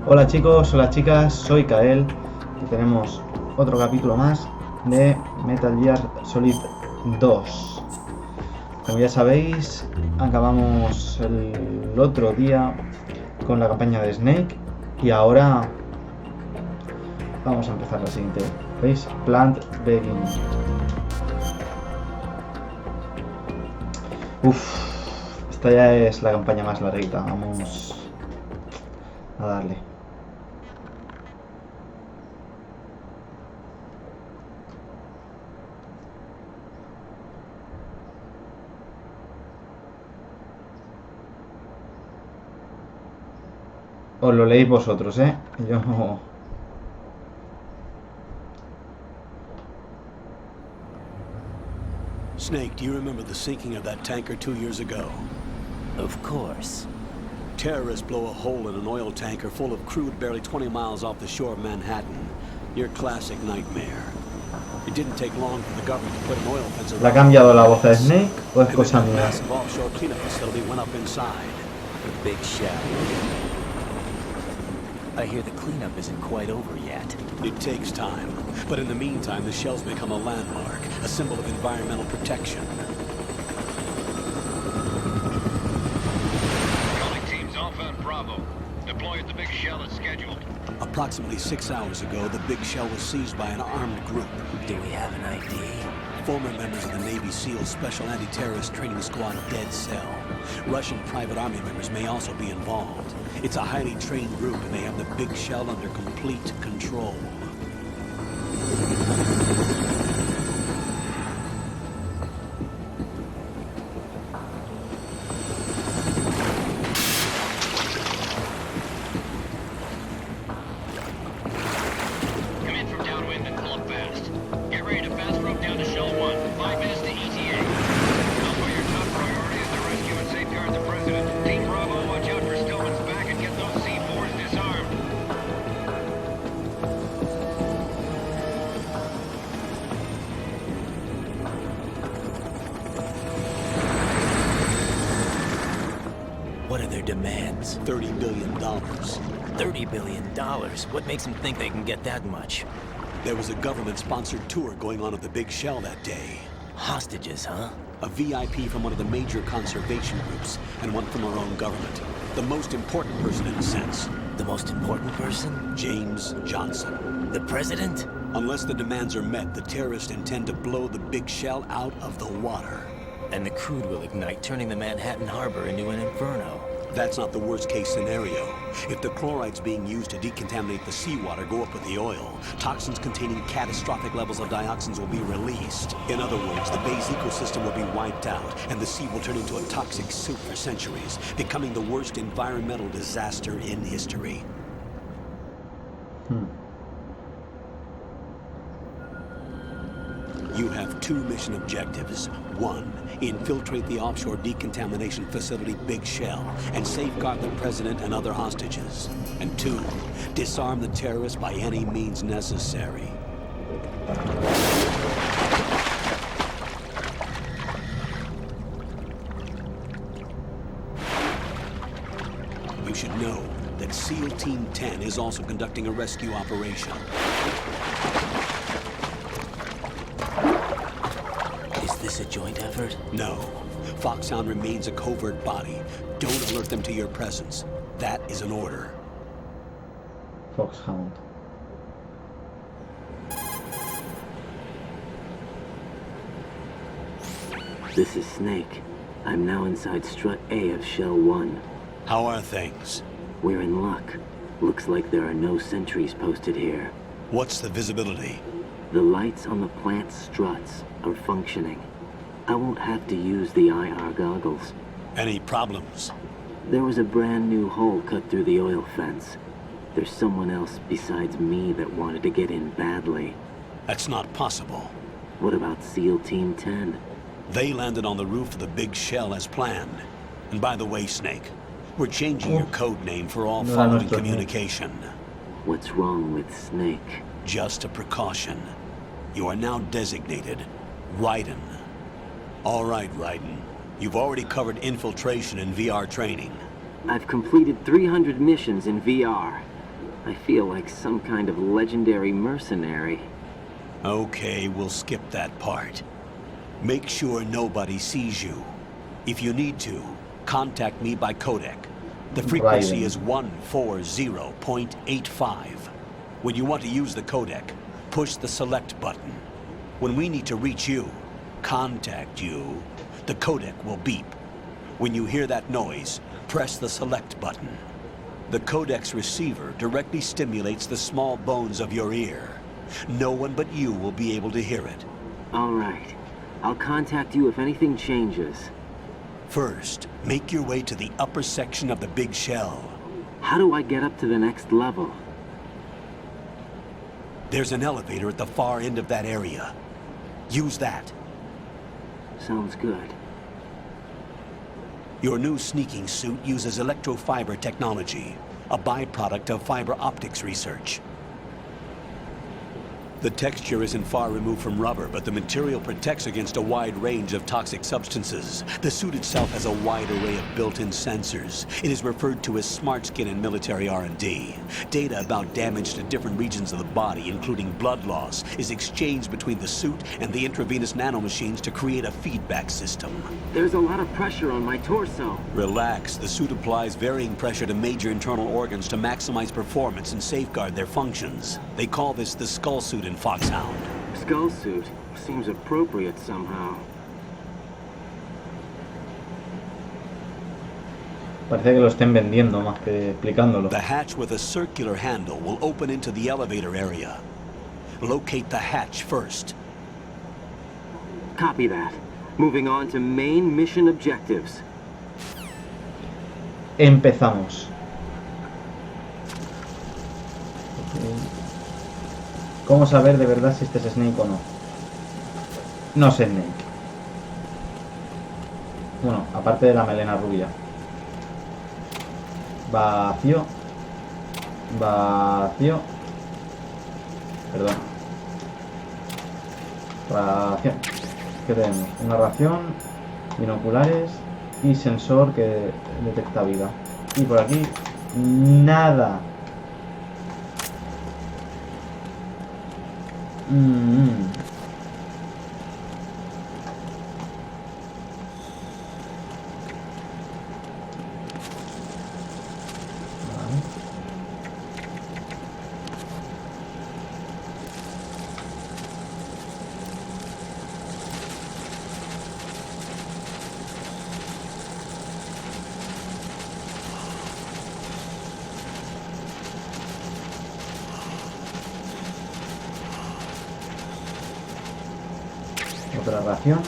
Hola chicos, hola chicas, soy Kael y tenemos otro capítulo más de Metal Gear Solid 2. Como ya sabéis, acabamos el otro día con la campaña de Snake y ahora vamos a empezar la siguiente. ¿Veis? Plant Begin. Esta ya es la campaña más larguita, vamos a darle. Os lo leéis vosotros, yo... Snake, do you remember the sinking of that tanker 2 years ago? Of course. Terrorists blow a hole in an oil tanker full of crude barely 20 miles off the shore of Manhattan. Your classic nightmare. It didn't take long for the government to put an oil fence around. ¿Le ha cambiado la voz a Snake o es And cosa then a mía? massive offshore cleanup facility went up inside. The big shell. I hear the cleanup isn't quite over yet. It takes time, but in the meantime, the shell's become a landmark, a symbol of environmental protection. Calling teams Alpha and Bravo. Deploy at the big shell as scheduled. Approximately 6 hours ago, the big shell was seized by an armed group. Do we have an ID? Former members of the Navy SEAL Special Anti-Terrorist Training Squad Dead Cell. Russian private army members may also be involved. It's a highly trained group and they have the big shell under complete control. Come in from downwind and pull up fast. Get ready to fast rope down to Shell 1. 5 minutes to ETA. Alpha, your top priority is to rescue and safeguard the President. Team Bravo, watch out for Stillman's back and get those C4s disarmed. What are their demands? $30 billion. $30 billion. What makes them think they can get that much? There was a government-sponsored tour going on at the big shell that day. Hostages, huh? A VIP from one of the major conservation groups, and one from our own government. The most important person in a sense. The most important person? James Johnson. The president? Unless the demands are met, the terrorists intend to blow the big shell out of the water. And the crude will ignite, turning the Manhattan harbor into an inferno. That's not the worst-case scenario. If the chlorides being used to decontaminate the seawater go up with the oil, toxins containing catastrophic levels of dioxins will be released. In other words, the bay's ecosystem will be wiped out, and the sea will turn into a toxic soup for centuries, becoming the worst environmental disaster in history. You have 2 mission objectives. 1, infiltrate the offshore decontamination facility Big Shell and safeguard the president and other hostages. And 2, disarm the terrorists by any means necessary. You should know that SEAL Team 10 is also conducting a rescue operation. Is this a joint effort? No. Foxhound remains a covert body. Don't alert them to your presence. That is an order. Foxhound. This is Snake. I'm now inside Strut A of Shell 1. How are things? We're in luck. Looks like there are no sentries posted here. What's the visibility? The lights on the plant's struts are functioning. I won't have to use the IR goggles. Any problems? There was a brand new hole cut through the oil fence. There's someone else besides me that wanted to get in badly. That's not possible. What about SEAL Team 10? They landed on the roof of the Big Shell as planned. And by the way, Snake, we're changing your code name for all No, following no, communication. What's wrong with Snake? Just a precaution. You are now designated Raiden. All right, Raiden. You've already covered infiltration and VR training. I've completed 300 missions in VR. I feel like some kind of legendary mercenary. Okay, we'll skip that part. Make sure nobody sees you. If you need to, contact me by codec. The frequency Raiden. is 140.85. When you want to use the codec, push the select button. When we need to reach you, contact you, the codec will beep. When you hear that noise, press the select button. The codec's receiver directly stimulates the small bones of your ear. No one but you will be able to hear it. All right. I'll contact you if anything changes. First, make your way to the upper section of the big shell. How do I get up to the next level? There's an elevator at the far end of that area. Use that. Sounds good. Your new sneaking suit uses electrofiber technology, a byproduct of fiber optics research. The texture isn't far removed from rubber, but the material protects against a wide range of toxic substances. The suit itself has a wide array of built-in sensors. It is referred to as smart skin in military R&D. Data about damage to different regions of the body, including blood loss, is exchanged between the suit and the intravenous nanomachines to create a feedback system. There's a lot of pressure on my torso. Relax. The suit applies varying pressure to major internal organs to maximize performance and safeguard their functions. They call this the skull suit in Foxhound. Skull suit seems appropriate somehow. Parece que lo estén vendiendo más que explicándolo. The hatch with a circular handle will open into the elevator area. Locate the hatch first. Copy that. Moving on to main mission objectives. Empezamos. ¿Cómo saber de verdad si este es Snake o no? No es Snake. Bueno, aparte de la melena rubia. Vacío. Vacío. Perdón. Ración. ¿Qué tenemos? Una ración, binoculares y sensor que detecta vida. Y por aquí, nada. Otra ración.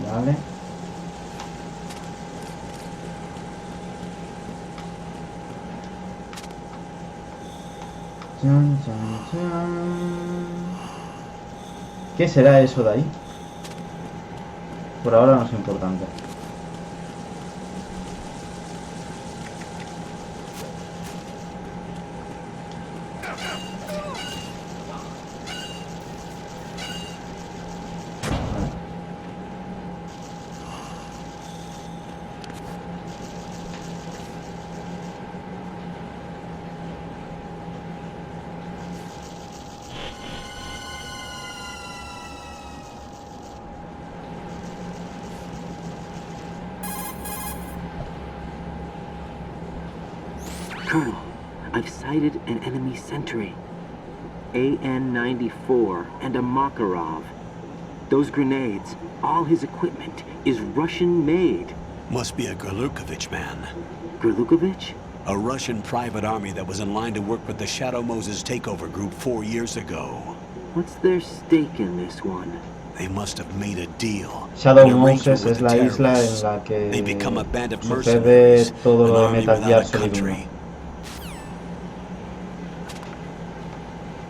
Vale. Chan, chan, chan. ¿Qué será eso de ahí? Por ahora no es importante. Colonel, I've sighted an enemy sentry. AN-94 and a Makarov. Those grenades, all his equipment, is Russian-made. Must be a Gorlukovich man. Gorlukovich? A Russian private army that was in line to work with the Shadow Moses takeover group 4 years ago. What's their stake in this one? They must have made a deal. Shadow An arrangement Moses with es the la isla terrorists. en la que They become a band of sucede mercenaries, todo an lo de army Metal without Gear a Solid 1. country.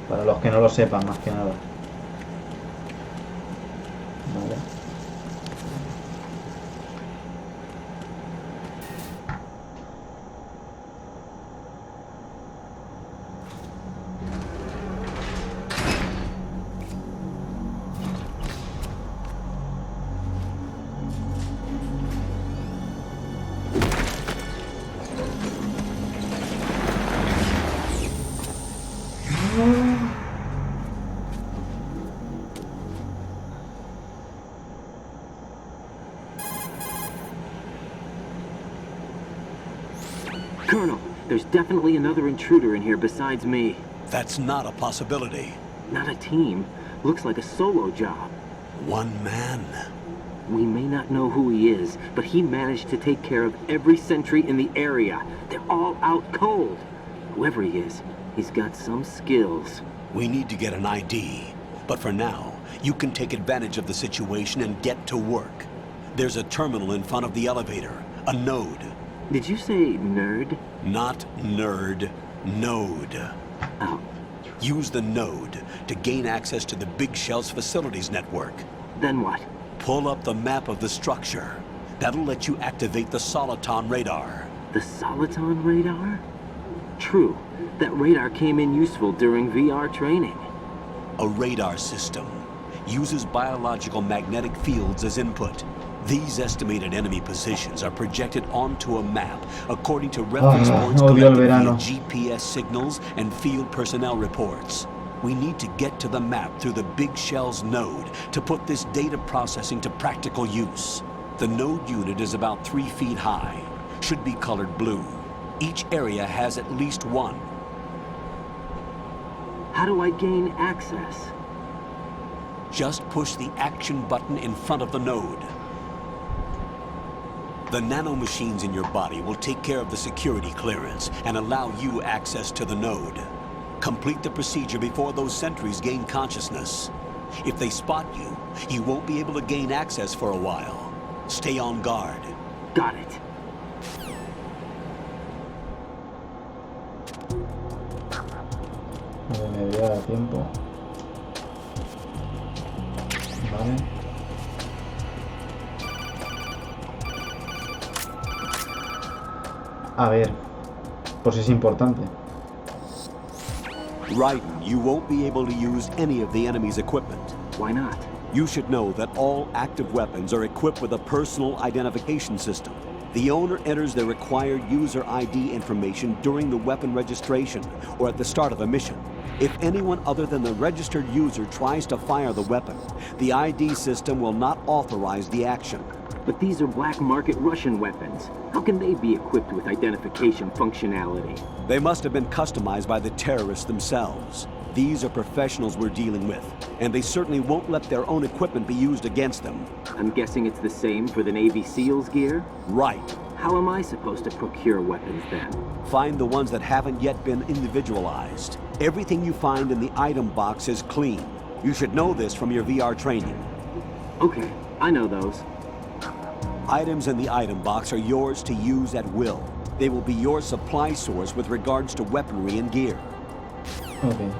Para los que no lo sepan, más que nada. Vale. Colonel, there's definitely another intruder in here besides me. That's not a possibility. Not a team. Looks like a solo job. One man. We may not know who he is, but he managed to take care of every sentry in the area. They're all out cold. Whoever he is, he's got some skills. We need to get an ID. But for now, you can take advantage of the situation and get to work. There's a terminal in front of the elevator. A node. Did you say nerd? Not nerd. Node. Oh. Use the node to gain access to the Big Shell's facilities network. Then what? Pull up the map of the structure. That'll let you activate the Soliton radar. The Soliton radar? True. That radar came in useful during VR training. A radar system uses biological magnetic fields as input. These estimated enemy positions are projected onto a map according to reference points collected via GPS signals and field personnel reports. We need to get to the map through the Big Shell's node to put this data processing to practical use. The node unit is about 3 feet high, should be colored blue. Each area has at least one. How do I gain access? Just push the action button in front of the node. The nanomachines in your body will take care of the security clearance and allow you access to the node. Complete the procedure before those sentries gain consciousness. If they spot you, you won't be able to gain access for a while. Stay on guard. Got it. Me debería dar tiempo. Vale. A ver, por si es importante. Raiden, you won't be able to use any of the enemy's equipment. Why not? You should know that all active weapons are equipped with a personal identification system. The owner enters their required user ID information during the weapon registration or at the start of a mission. If anyone other than the registered user tries to fire the weapon, the ID system will not authorize the action. But these are black market Russian weapons. How can they be equipped with identification functionality? They must have been customized by the terrorists themselves. These are professionals we're dealing with, and they certainly won't let their own equipment be used against them. I'm guessing it's the same for the Navy SEALs gear? Right. How am I supposed to procure weapons then? Find the ones that haven't yet been individualized. Everything you find in the item box is clean. You should know this from your VR training. Okay, I know those. Items in the item box are yours to use at will. They will be your supply source with regards to weaponry and gear. Okay.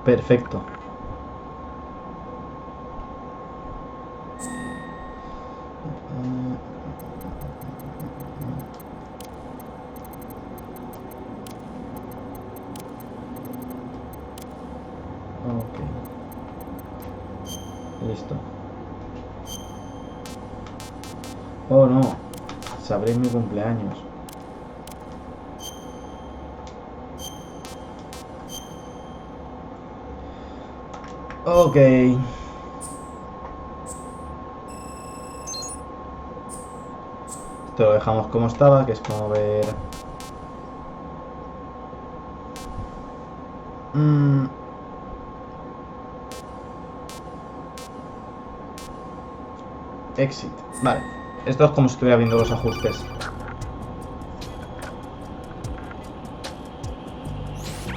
Perfecto. Ok. Listo. Oh no. Sabréis mi cumpleaños. Ok. Esto lo dejamos como estaba, que es como ver... Exit. Vale. Esto es como si estuviera viendo los ajustes.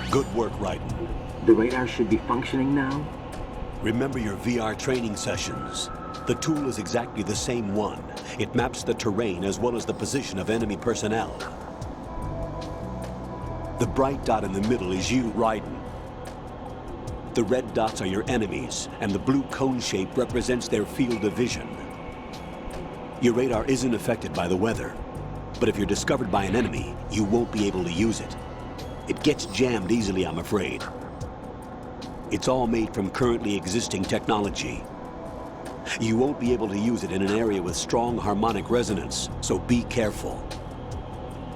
Good work, Raiden. The radar should be functioning now? Remember your VR training sessions. The tool is exactly the same one. It maps the terrain as well as the position of enemy personnel. The bright dot in the middle is you, Raiden. The red dots are your enemies, and the blue cone shape represents their field of vision. Your radar isn't affected by the weather, but if you're discovered by an enemy, you won't be able to use it. It gets jammed easily, I'm afraid. It's all made from currently existing technology. You won't be able to use it in an area with strong harmonic resonance, so be careful.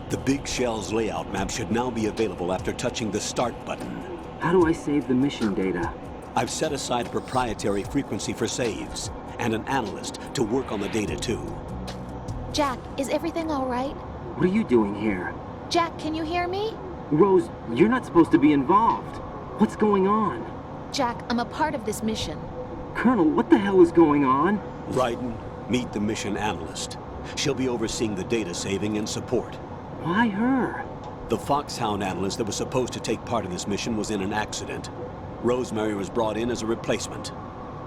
The Big Shell's layout map should now be available after touching the Start button. How do I save the mission data? I've set aside a proprietary frequency for saves, and an analyst to work on the data too. Jack, is everything all right? What are you doing here? Jack, can you hear me? Rose, you're not supposed to be involved. What's going on? Jack, I'm a part of this mission. Colonel, what the hell is going on? Raiden, meet the mission analyst. She'll be overseeing the data saving and support. Why her? The Foxhound analyst that was supposed to take part in this mission was in an accident. Rosemary was brought in as a replacement.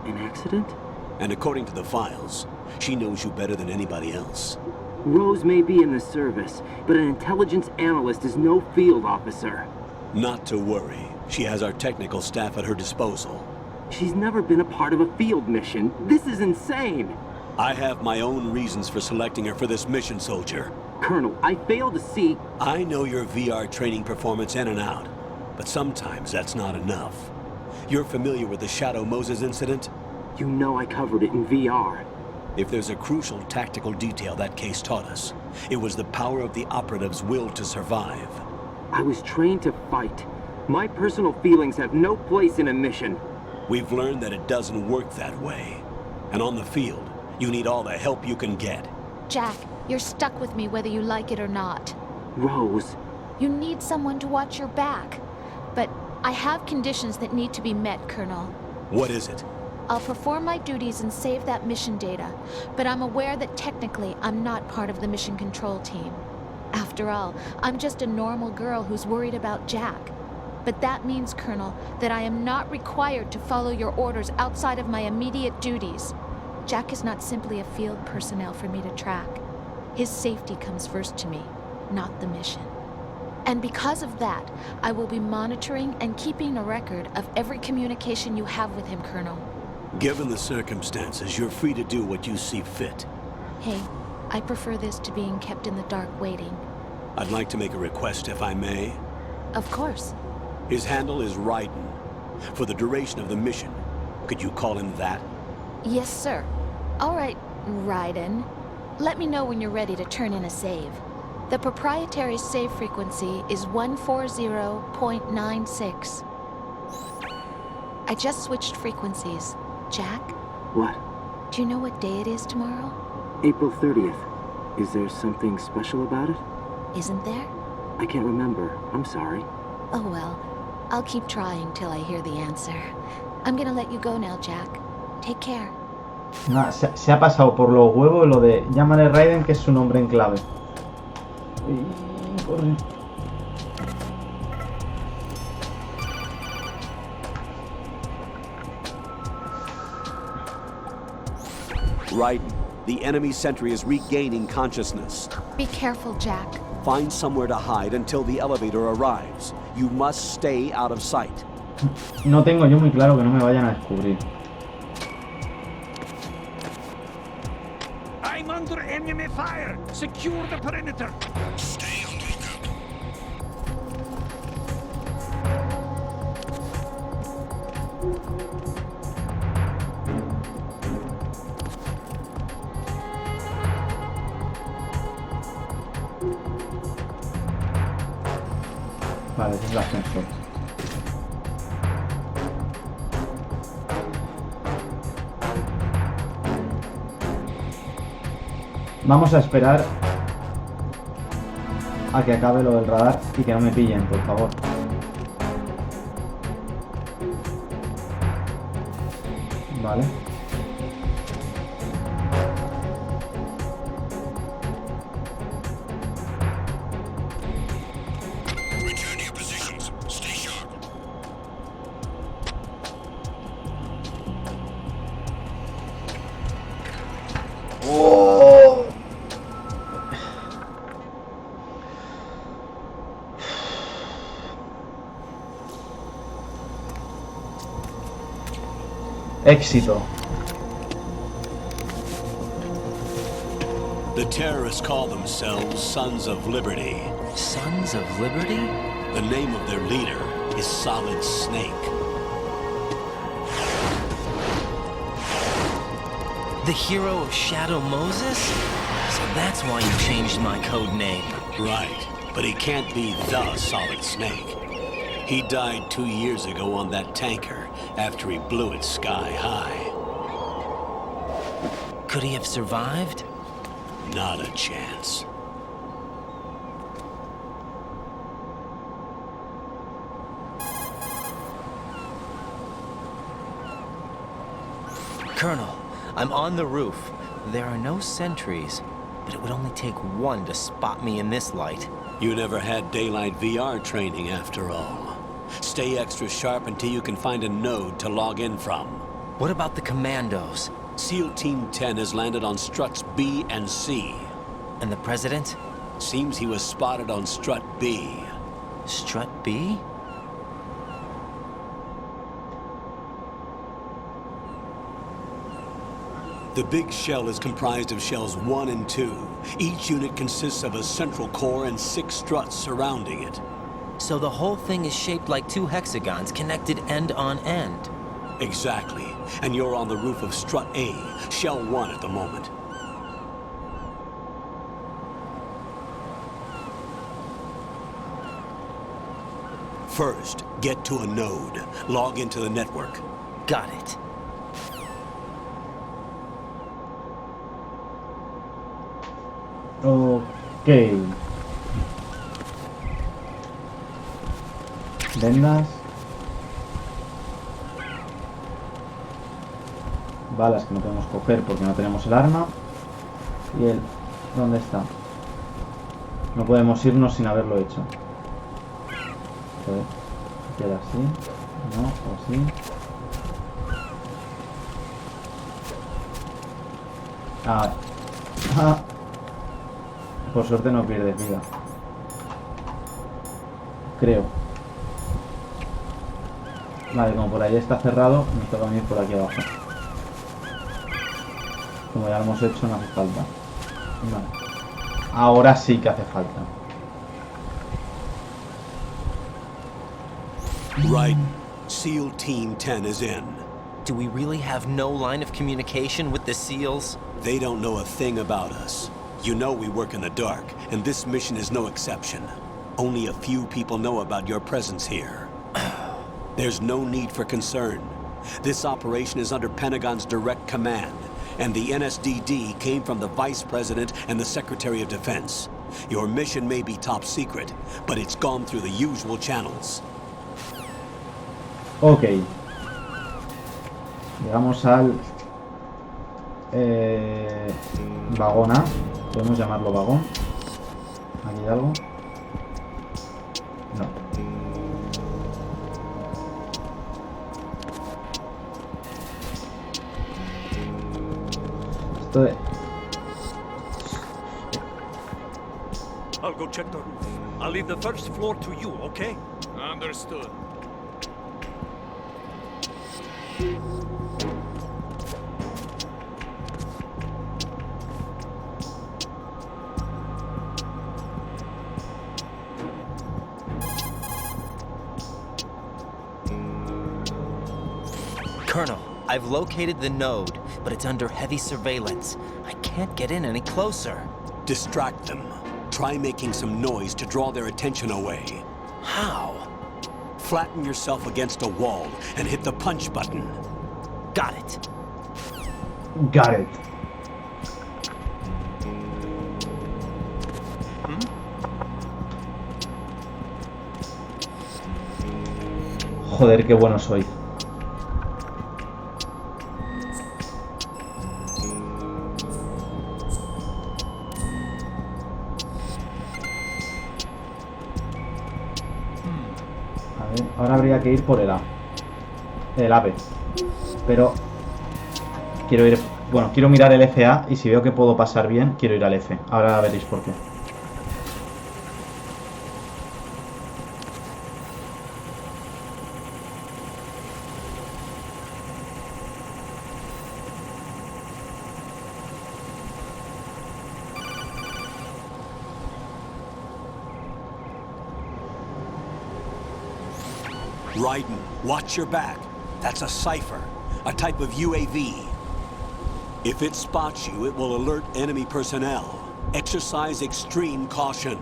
An accident? And according to the files, she knows you better than anybody else. Rose may be in the service, but an intelligence analyst is no field officer. Not to worry. She has our technical staff at her disposal. She's never been a part of a field mission. This is insane! I have my own reasons for selecting her for this mission, soldier. Colonel, I fail to see... I know your VR training performance in and out, but sometimes that's not enough. You're familiar with the Shadow Moses incident? You know I covered it in VR. If there's a crucial tactical detail that case taught us, it was the power of the operative's will to survive. I was trained to fight. My personal feelings have no place in a mission. We've learned that it doesn't work that way. And on the field, you need all the help you can get. Jack, you're stuck with me whether you like it or not. Rose. You need someone to watch your back. But I have conditions that need to be met, Colonel. What is it? I'll perform my duties and save that mission data, but I'm aware that technically I'm not part of the mission control team. After all, I'm just a normal girl who's worried about Jack. But that means, Colonel, that I am not required to follow your orders outside of my immediate duties. Jack is not simply a field personnel for me to track. His safety comes first to me, not the mission. And because of that, I will be monitoring and keeping a record of every communication you have with him, Colonel. Given the circumstances, you're free to do what you see fit. Hey, I prefer this to being kept in the dark waiting. I'd like to make a request, if I may. Of course. His handle is Raiden. For the duration of the mission, could you call him that? Yes, sir. All right, Raiden. Let me know when you're ready to turn in a save. The proprietary save frequency is 140.96. I just switched frequencies. Jack? What? Do you know what day it is tomorrow? April 30th. Is there something special about it? Isn't there? I can't remember. I'm sorry. Oh well. I'll keep trying till I hear the answer. I'm gonna let you go now, Jack. Take care. Nah, se ha pasado por los huevos lo de llámale Raiden, que es su nombre en clave. Uy, corre. Raiden, the enemy sentry is regaining consciousness. Be careful, Jack. Find somewhere to hide until the elevator arrives. You must stay out of sight. No tengo yo muy claro que no me vayan a descubrir. I'm under enemy fire. Secure the perimeter. Stay on lookout. Vale, ese es el ascensor. Vamos a esperar a que acabe lo del radar y que no me pillen, por favor. Vale. Return to your positions. Stay sharp. ¡Oh! Éxito. The terrorists call themselves Sons of Liberty. Sons of Liberty? The name of their leader is Solid Snake. The hero of Shadow Moses? So that's why you changed my code name. Right, but he can't be the Solid Snake. He died 2 years ago on that tanker after he blew it sky high. Could he have survived? Not a chance. Colonel, I'm on the roof. There are no sentries, but it would only take one to spot me in this light. You never had daylight VR training after all. Stay extra sharp until you can find a node to log in from. What about the commandos? SEAL Team 10 has landed on struts B and C. And the president? Seems he was spotted on strut B. Strut B? The big shell is comprised of shells 1 and 2. Each unit consists of a central core and 6 struts surrounding it. So the whole thing is shaped like 2 hexagons connected end on end. Exactly. And you're on the roof of strut A, shell 1 at the moment. First, get to a node. Log into the network. Got it. Ok. Vendas. Balas que no podemos coger porque no tenemos el arma. Y él, ¿dónde está? No podemos irnos sin haberlo hecho. Joder, queda así. No, o así. Ah. Ah. Por suerte no pierdes vida. Creo. Vale, como por ahí está cerrado, nos toca venir por aquí abajo. Como ya lo hemos hecho, no hace falta. Vale. Ahora sí que hace falta. Raiden, SEAL Team 10 is in. Do we really have no line of communication with the SEALs? They don't know a thing about us. You know we work in the dark, and this mission is no exception. Only a few people know about your presence here. There's no need for concern. This operation is under Pentagon's direct command, and the NSDD came from the Vice President and the Secretary of Defense. Your mission may be top secret, but it's gone through the usual channels. Ok. Llegamos al vagón A. Podemos llamarlo vagón. ¿Aquí hay algo? No. Esto de... I'll go check the roof. I'll leave the first floor to you, okay? Understood. Colonel, I've located the node, but it's under heavy surveillance. I can't get in any closer. Distract them. Try making some noise to draw their attention away. How? Flatten yourself against a wall and hit the punch button. Got it. Got it. Joder, qué bueno soy. A ver, ahora habría que ir por el A. El AVE. Pero quiero ir... Bueno, quiero mirar el FA y si veo que puedo pasar bien, quiero ir al F. Ahora veréis por qué. Raiden, watch your back. That's a cipher, a type of UAV. If it spots you, it will alert enemy personnel. Exercise extreme caution.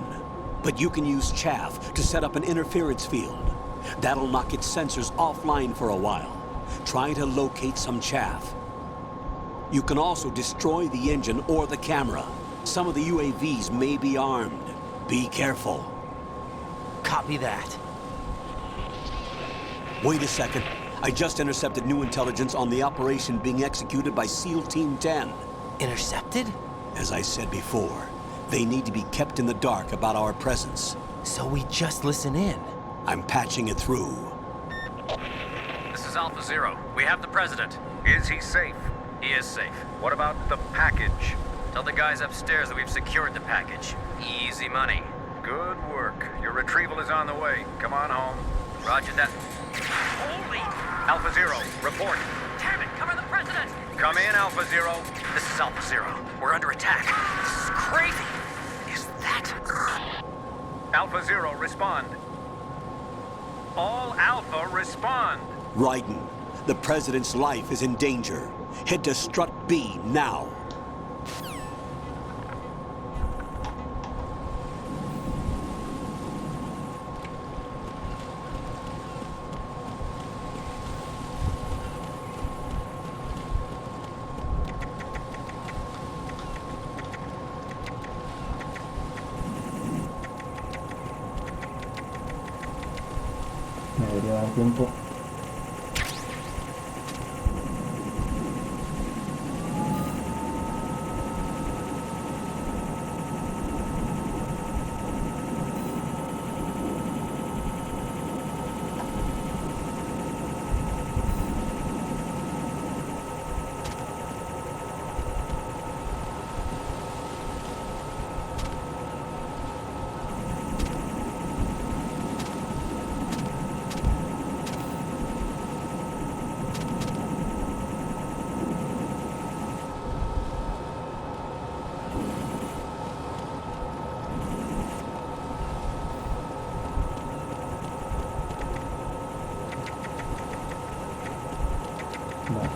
But you can use chaff to set up an interference field. That'll knock its sensors offline for a while. Try to locate some chaff. You can also destroy the engine or the camera. Some of the UAVs may be armed. Be careful. Copy that. Wait a second. I just intercepted new intelligence on the operation being executed by SEAL Team 10. Intercepted? As I said before, they need to be kept in the dark about our presence. So we just listen in. I'm patching it through. This is Alpha Zero. We have the president. Is he safe? He is safe. What about the package? Tell the guys upstairs that we've secured the package. Easy money. Good work. Your retrieval is on the way. Come on home. Roger that. Holy! Alpha Zero, report. Damn it, cover the president! Come in, Alpha Zero. This is Alpha Zero. We're under attack. This is crazy. Is that... Alpha Zero, respond. All Alpha, respond. Raiden, the president's life is in danger. Head to Strut B now. Me debería dar tiempo. Vale.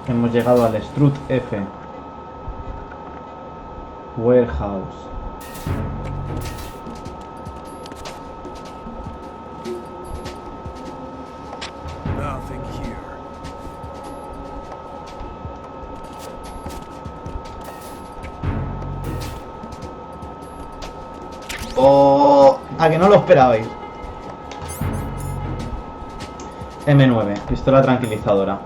Hemos llegado al Strut F. Warehouse. Nothing here. ¡Oh! A que no lo esperabais. M9, pistola tranquilizadora.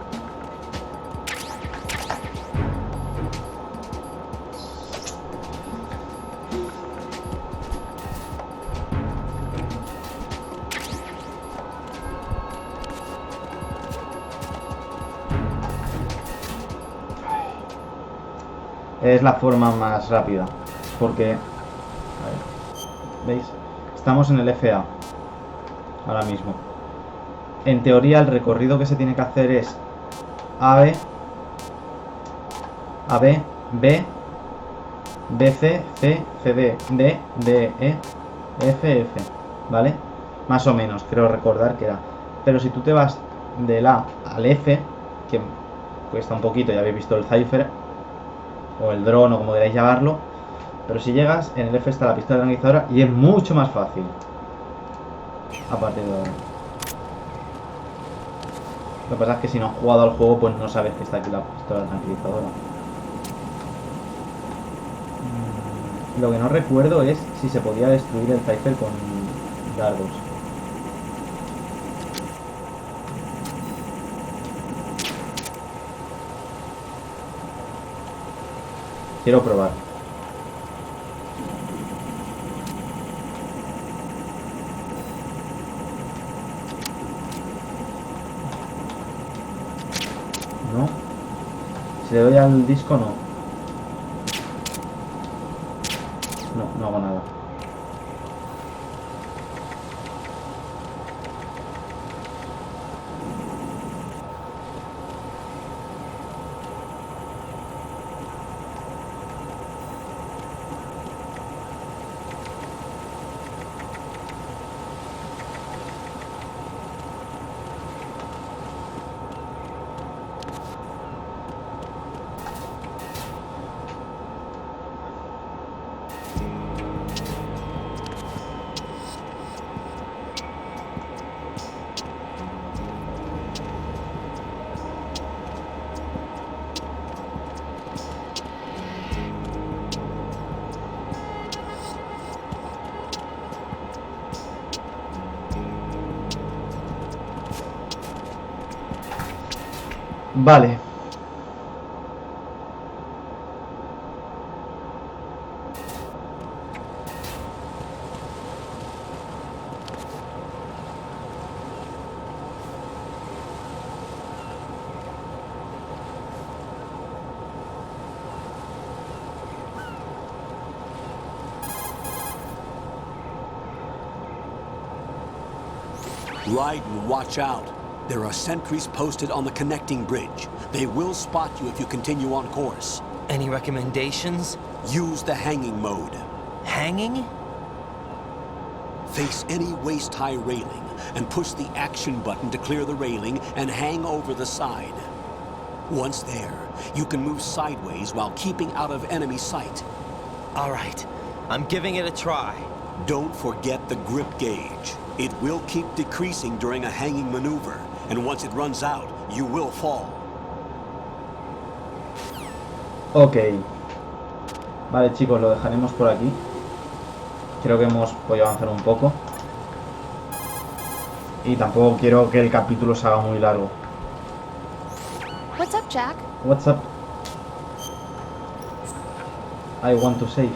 Es la forma más rápida, porque... a ver, ¿veis? Estamos en el FA ahora mismo. En teoría el recorrido que se tiene que hacer es AB, B, BC, C, CD, D, D, E, F, F, ¿vale? Más o menos, creo recordar que era. Pero si tú te vas del A al F, que cuesta un poquito, ya habéis visto el cipher, o el dron, o como queráis llamarlo, pero si llegas, en el F está la pistola tranquilizadora y es mucho más fácil a partir de ahora. Lo que pasa es que si no has jugado al juego, pues no sabes que está aquí la pistola tranquilizadora. Lo que no recuerdo es si se podía destruir el cipher con dardos. Quiero probar. No. Si le doy al disco, no. No hago nada. Vale. Raiden, watch out. There are sentries posted on the connecting bridge. They will spot you if you continue on course. Any recommendations? Use the hanging mode. Hanging? Face any waist-high railing and push the action button to clear the railing and hang over the side. Once there, you can move sideways while keeping out of enemy sight. All right, I'm giving it a try. Don't forget the grip gauge. It will keep decreasing during a hanging maneuver, and once it runs out, you will fall. Ok. Vale, chicos, lo dejaremos por aquí. Creo que hemos podido avanzar un poco. Y tampoco quiero que el capítulo se haga muy largo. What's up, Jack? What's up? I want to save.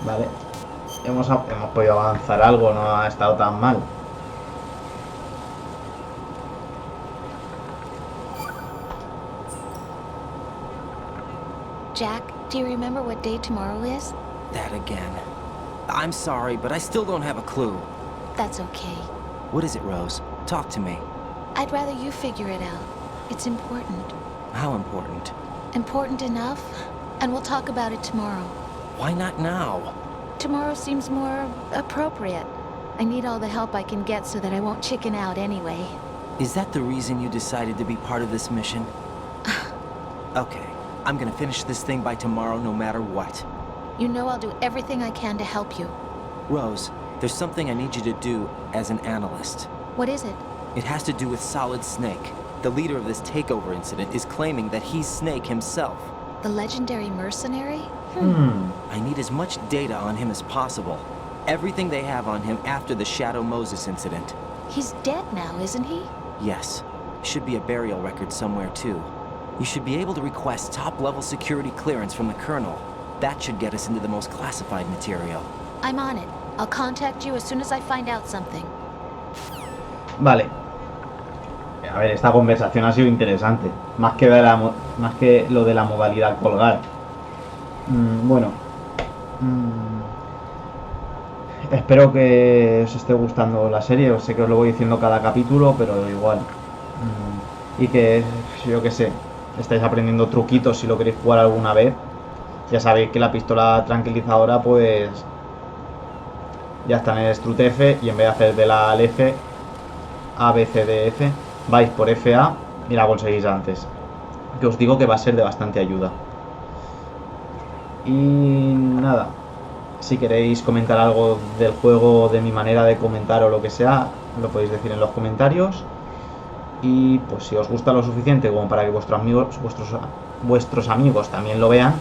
Vale. Hemos podido avanzar algo, no ha estado tan mal. Jack, do you remember what day tomorrow is? That again. I'm sorry, but I still don't have a clue. That's okay. What is it, Rose? Talk to me. I'd rather you figure it out. It's important. How important? Important enough, and we'll talk about it tomorrow. Why not now? Tomorrow seems more appropriate. I need all the help I can get so that I won't chicken out anyway. Is that the reason you decided to be part of this mission? Okay, I'm gonna finish this thing by tomorrow no matter what. You know I'll do everything I can to help you. Rose, there's something I need you to do as an analyst. What is it? It has to do with Solid Snake. The leader of this takeover incident is claiming that he's Snake himself. The legendary mercenary? I need as much data on him as possible. Everything they have on him after the Shadow Moses incident. He's dead now, isn't he? Yes. Should be a burial record somewhere too. You should be able to request top-level security clearance from the Colonel. That should get us into the most classified material. I'm on it. I'll contact you as soon as I find out something. Vale. A ver, esta conversación ha sido interesante. Más que lo de la modalidad colgar. Bueno. Espero que os esté gustando la serie. Sé que os lo voy diciendo cada capítulo, pero igual. Y que, yo que sé, estáis aprendiendo truquitos si lo queréis jugar alguna vez. Ya sabéis que la pistola tranquilizadora, pues ya está en el strut F, y en vez de hacer de la al F, A, B, C, D, F, vais por FA y la conseguís antes. Que os digo que va a ser de bastante ayuda. Y nada, si queréis comentar algo del juego, de mi manera de comentar o lo que sea, lo podéis decir en los comentarios. Y pues si os gusta lo suficiente como para que vuestros amigos también lo vean,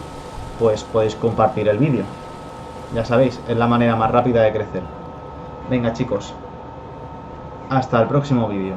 pues podéis compartir el vídeo. Ya sabéis, es la manera más rápida de crecer. Venga, chicos, hasta el próximo vídeo.